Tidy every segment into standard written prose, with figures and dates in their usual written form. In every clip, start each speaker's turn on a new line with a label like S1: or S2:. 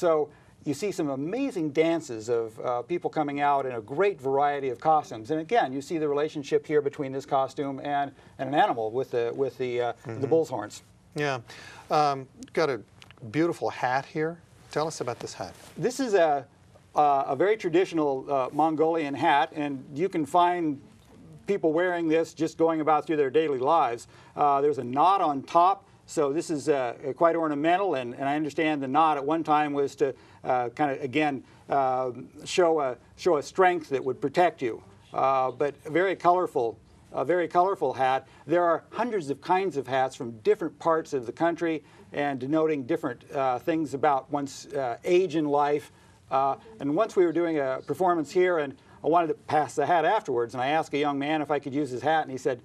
S1: So you see some amazing dances of people coming out in a great variety of costumes. And again, you see the relationship here between this costume and an animal with the bull's horns.
S2: Yeah. Got a beautiful hat here. Tell us about this hat.
S1: This is a very traditional Mongolian hat, and you can find people wearing this just going about through their daily lives. There's a knot on top, so this is quite ornamental, and I understand the knot at one time was to kind of, again, show a strength that would protect you. But a very colorful hat. There are hundreds of kinds of hats from different parts of the country and denoting different things about one's age in life. And once we were doing a performance here, and I wanted to pass the hat afterwards, and I asked a young man if I could use his hat, and he said,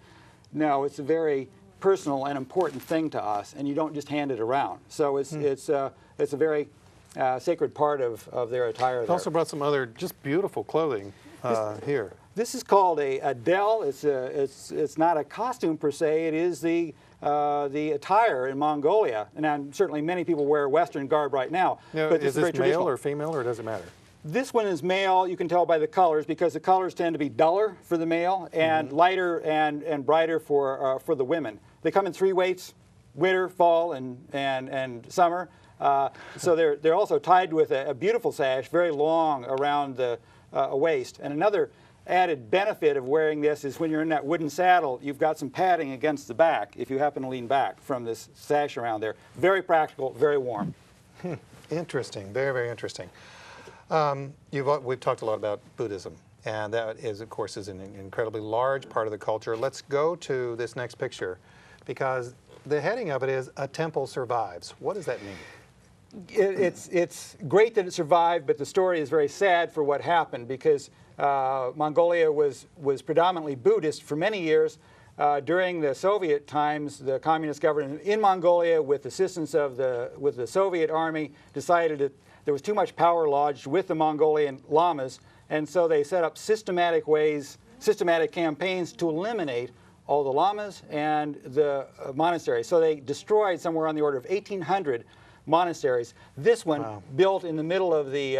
S1: no, it's a very personal and important thing to us, and you don't just hand it around. So it's a very sacred part of their attire.
S2: You also brought some other just beautiful clothing here.
S1: This is called a dell. It's not a costume per se. It is the attire in Mongolia, and certainly many people wear Western garb right now.
S2: But is this male or female, or does it matter?
S1: This one is male. You can tell by the colors, because the colors tend to be duller for the male and lighter and brighter for the women. They come in 3 weights: winter, fall, and summer. So they're also tied with a beautiful sash, very long around the waist. And another added benefit of wearing this is when you're in that wooden saddle, you've got some padding against the back if you happen to lean back from this sash around there. Very practical, very warm.
S2: Interesting, very, very interesting. We've talked a lot about Buddhism, and that is, of course, is an incredibly large part of the culture. Let's go to this next picture, because the heading of it is "A Temple Survives." What does that mean?
S1: It's great that it survived, but the story is very sad for what happened, because Mongolia was predominantly Buddhist for many years. During the Soviet times, the communist government in Mongolia, with assistance of the Soviet army, decided that there was too much power lodged with the Mongolian lamas, and so they set up systematic campaigns to eliminate all the lamas and the monasteries. So they destroyed somewhere on the order of 1,800 monasteries. This one, built in the middle of the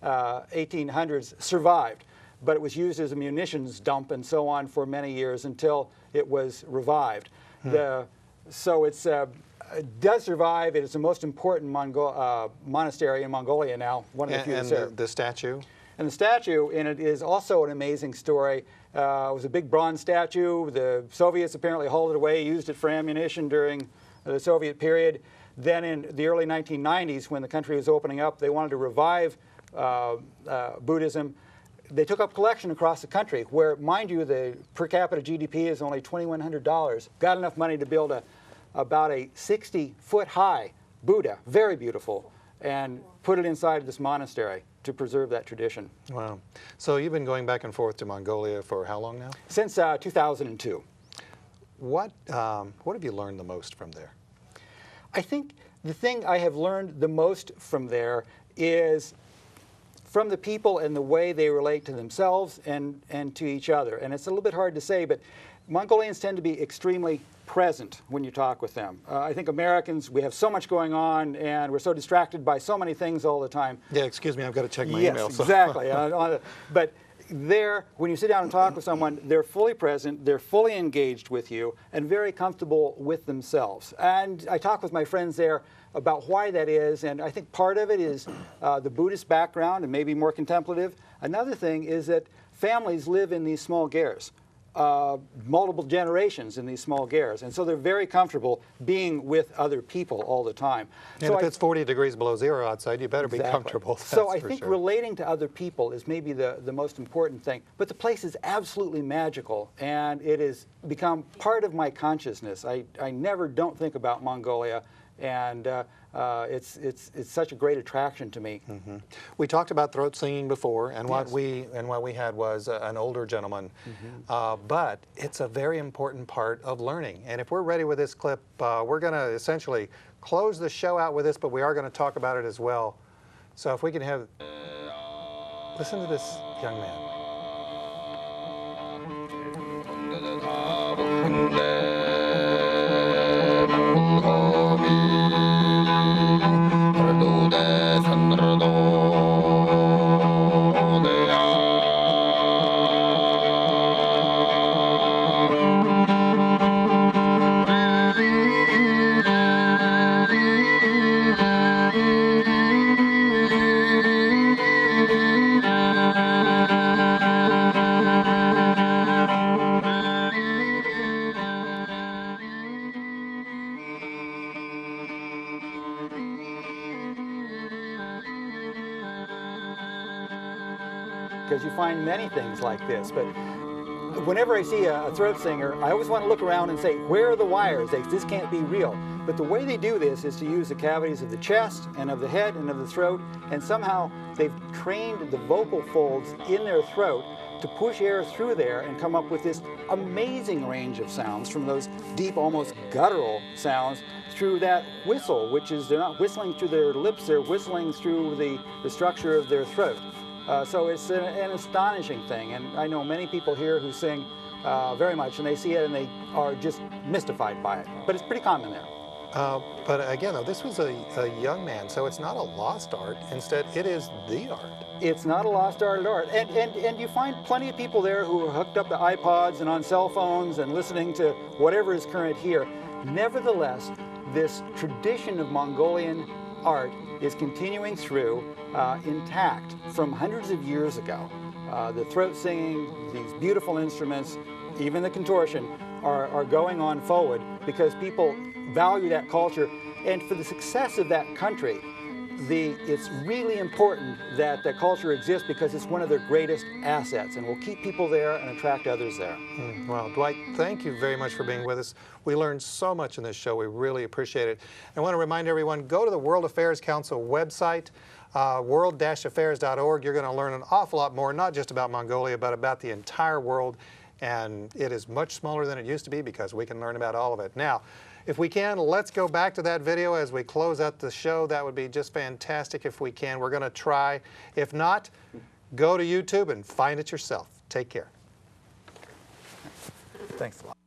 S1: 1800s, survived, but it was used as a munitions dump and so on for many years until it was revived. So it does survive. It is the most important monastery in Mongolia now, one of the few that's there.
S2: And the statue?
S1: And the statue in it is also an amazing story. It was a big bronze statue. The Soviets apparently hauled it away, used it for ammunition during the Soviet period. Then in the early 1990s, when the country was opening up, they wanted to revive Buddhism. They took up collection across the country, where, mind you, the per capita GDP is only $2,100. Got enough money to build about a 60-foot-high Buddha, very beautiful, and put it inside this monastery to preserve that tradition.
S2: Wow. So you've been going back and forth to Mongolia for how long now?
S1: Since 2002.
S2: What have you learned the most from there?
S1: I think the thing I have learned the most from there is from the people and the way they relate to themselves and to each other. And it's a little bit hard to say, but Mongolians tend to be extremely present when you talk with them. I think Americans, we have so much going on, and we're so distracted by so many things all the time.
S2: Yeah, excuse me, I've got to check my
S1: yes,
S2: email. So.
S1: Exactly. But there, when you sit down and talk with someone, they're fully present, they're fully engaged with you, and very comfortable with themselves. And I talk with my friends there about why that is, and I think part of it is the Buddhist background and maybe more contemplative. Another thing is that families live in these small gers, multiple generations in these small gers, and so they're very comfortable being with other people all the time.
S2: And
S1: so
S2: if it's 40 degrees below zero outside, you better be comfortable.
S1: So I think relating to other people is maybe the most important thing. But the place is absolutely magical, and it has become part of my consciousness. I never don't think about Mongolia, and it's such a great attraction to me.
S2: Mm-hmm. We talked about throat singing before, and what we had was an older gentleman. Mm-hmm. But it's a very important part of learning. And if we're ready with this clip, we're going to essentially close the show out with this, but we are going to talk about it as well. So if we can have, listen to this young man.
S1: because you find many things like this. But whenever I see a throat singer, I always want to look around and say, where are the wires? This can't be real. But the way they do this is to use the cavities of the chest and of the head and of the throat, and somehow they've trained the vocal folds in their throat to push air through there and come up with this amazing range of sounds, from those deep, almost guttural sounds through that whistle, which is, they're not whistling through their lips, they're whistling through the structure of their throat. So it's an astonishing thing, and I know many people here who sing very much, and they see it and they are just mystified by it. But it's pretty common there.
S2: But again, though, this was a young man, so it's not a lost art. Instead, it is the art. It's
S1: not a lost art at all. And you find plenty of people there who are hooked up to iPods and on cell phones and listening to whatever is current here. Nevertheless, this tradition of Mongolian art is continuing through intact from hundreds of years ago. The throat singing, these beautiful instruments, even the contortion, are going on forward because people value that culture. And for the success of that country, it's really important that the culture exists because it's one of their greatest assets and will keep people there and attract others there.
S2: Well, Dwight, thank you very much for being with us. We learned so much in this show. We really appreciate it. I want to remind everyone, go to the World Affairs Council website, world-affairs.org. You're going to learn an awful lot more, not just about Mongolia, but about the entire world. And it is much smaller than it used to be because we can learn about all of it. Now, if we can, let's go back to that video as we close out the show. That would be just fantastic if we can. We're going to try. If not, go to YouTube and find it yourself. Take care.
S1: Thanks a lot.